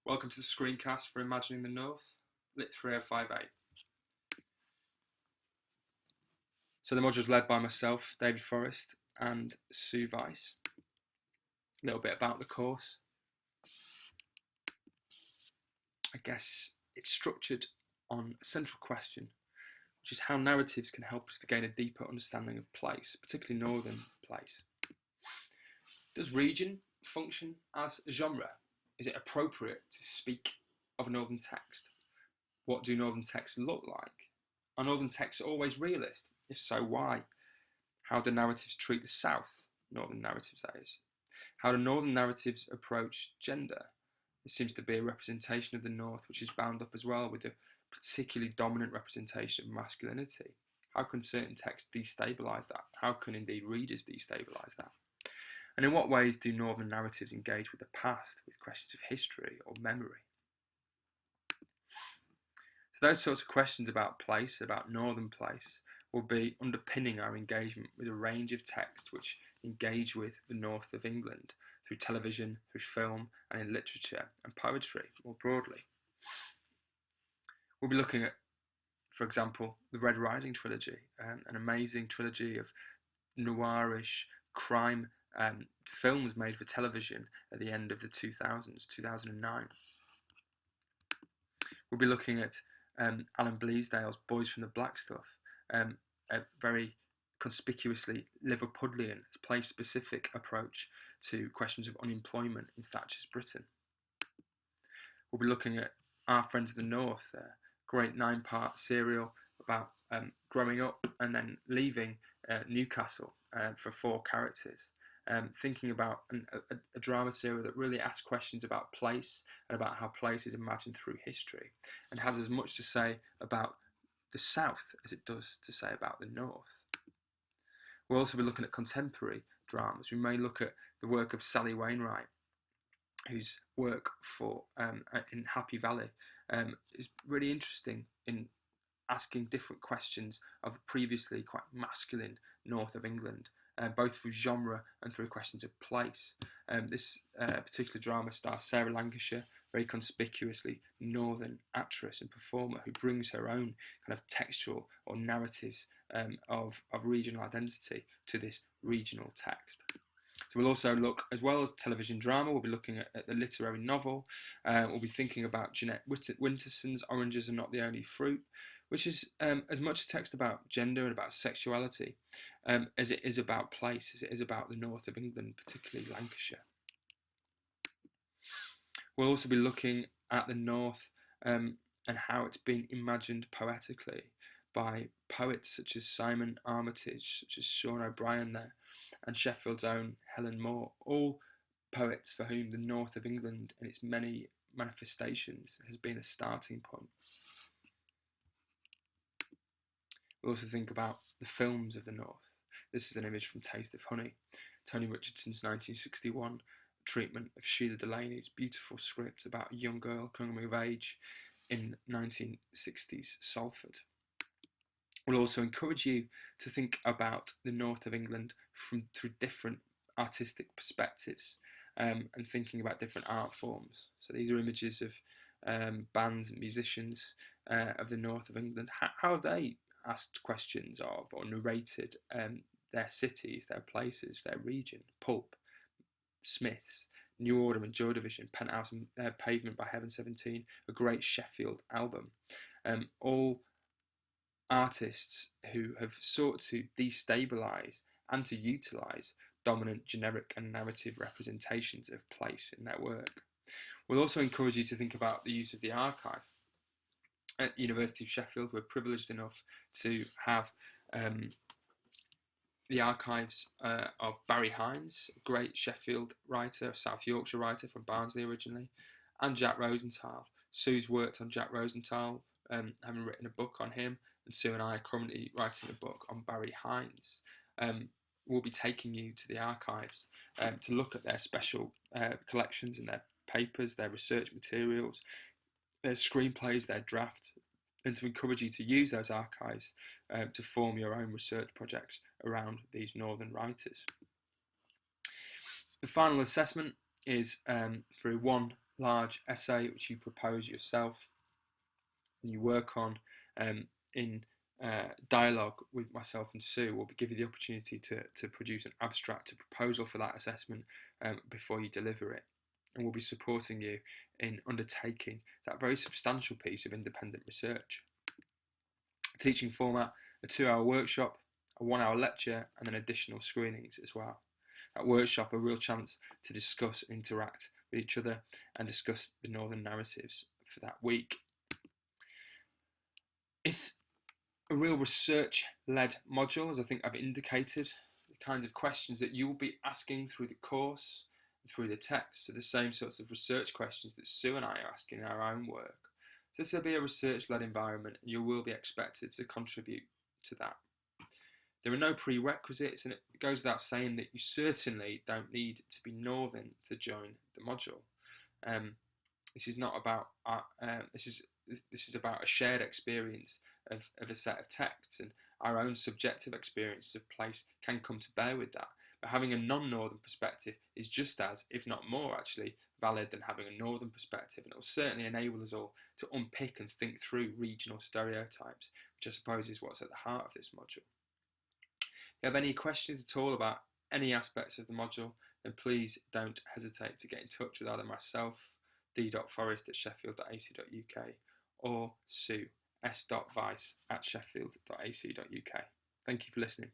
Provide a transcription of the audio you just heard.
Welcome to the screencast for Imagining the North, LIT3058. So the module is led by myself, David Forrest, and Sue Weiss. A little bit about the course. I guess it's structured on a central question, which is how narratives can help us to gain a deeper understanding of place, particularly northern place. Does region function as a genre? Is it appropriate to speak of a northern text? What do northern texts look like? Are northern texts always realist? If so, why? How do narratives treat the South? Northern narratives, that is. How do northern narratives approach gender? There seems to be a representation of the North which is bound up as well with a particularly dominant representation of masculinity. How can certain texts destabilise that? How can indeed readers destabilise that? And in what ways do northern narratives engage with the past, with questions of history or memory? So those sorts of questions about place, about northern place, will be underpinning our engagement with a range of texts which engage with the north of England through television, through film, and in literature and poetry more broadly. We'll be looking at, for example, the Red Riding trilogy, an amazing trilogy of noirish crime films made for television at the end of the 2000s, 2009. We'll be looking at Alan Bleasdale's Boys from the Black Stuff, a very conspicuously Liverpudlian, place-specific approach to questions of unemployment in Thatcher's Britain. We'll be looking at Our Friends of the North, a great 9-part serial about growing up and then leaving Newcastle for 4 characters. Thinking about a drama serial that really asks questions about place and about how place is imagined through history, and has as much to say about the South as it does to say about the North. We'll also be looking at contemporary dramas. We may look at the work of Sally Wainwright, whose work in Happy Valley is really interesting in asking different questions of a previously quite masculine north of England, both through genre and through questions of place. This particular drama stars Sarah Lancashire, very conspicuously northern actress and performer who brings her own kind of textual or narratives of regional identity to this regional text. So we'll also look, as well as television drama, we'll be looking at the literary novel. We'll be thinking about Jeanette Winterson's Oranges Are Not the Only Fruit, which is as much a text about gender and about sexuality as it is about place, as it is about the north of England, particularly Lancashire. We'll also be looking at the north and how it's been imagined poetically by poets such as Simon Armitage, such as Sean O'Brien there, and Sheffield's own Helen Moore, all poets for whom the north of England and its many manifestations has been a starting point. We'll also think about the films of the north. This is an image from Taste of Honey, Tony Richardson's 1961 treatment of Sheila Delaney's beautiful script about a young girl coming of age in 1960s Salford. We'll also encourage you to think about the north of England through different artistic perspectives and thinking about different art forms. So these are images of bands and musicians of the north of England. How have they asked questions of or narrated their cities, their places, their region? Pulp, Smiths, New Order and Joy Division, Penthouse and Pavement by Heaven 17, a great Sheffield album. All artists who have sought to destabilise and to utilise dominant generic and narrative representations of place in their work. We'll also encourage you to think about the use of the archive. At the University of Sheffield, we're privileged enough to have the archives of Barry Hines, a great Sheffield writer, a South Yorkshire writer from Barnsley originally, and Jack Rosenthal. Sue's worked on Jack Rosenthal, having written a book on him, and Sue and I are currently writing a book on Barry Hines. We'll be taking you to the archives to look at their special collections and their papers, their research materials, their screenplays, their drafts, and to encourage you to use those archives to form your own research projects around these northern writers. The final assessment is through one large essay which you propose yourself and you work on in dialogue with myself and Sue. We'll give you the opportunity to produce an abstract, a proposal for that assessment before you deliver it. And we'll be supporting you in undertaking that very substantial piece of independent research. Teaching format, a 2-hour workshop, a 1-hour lecture, and then additional screenings as well. That workshop, a real chance to discuss and interact with each other and discuss the Northern narratives for that week. It's a real research-led module, as I think I've indicated. The kinds of questions that you will be asking through the course, through the text, are the same sorts of research questions that Sue and I are asking in our own work. So this will be a research-led environment, and you will be expected to contribute to that. There are no prerequisites, and it goes without saying that you certainly don't need to be Northern to join the module. This is not about this is about a shared experience of a set of texts, and our own subjective experiences of place can come to bear with that. But having a non-Northern perspective is just as, if not more, actually valid than having a Northern perspective, and it will certainly enable us all to unpick and think through regional stereotypes, which I suppose is what's at the heart of this module. If you have any questions at all about any aspects of the module, then please don't hesitate to get in touch with either myself, d.forrest@sheffield.ac.uk, or Sue, s.vice@sheffield.ac.uk. Thank you for listening.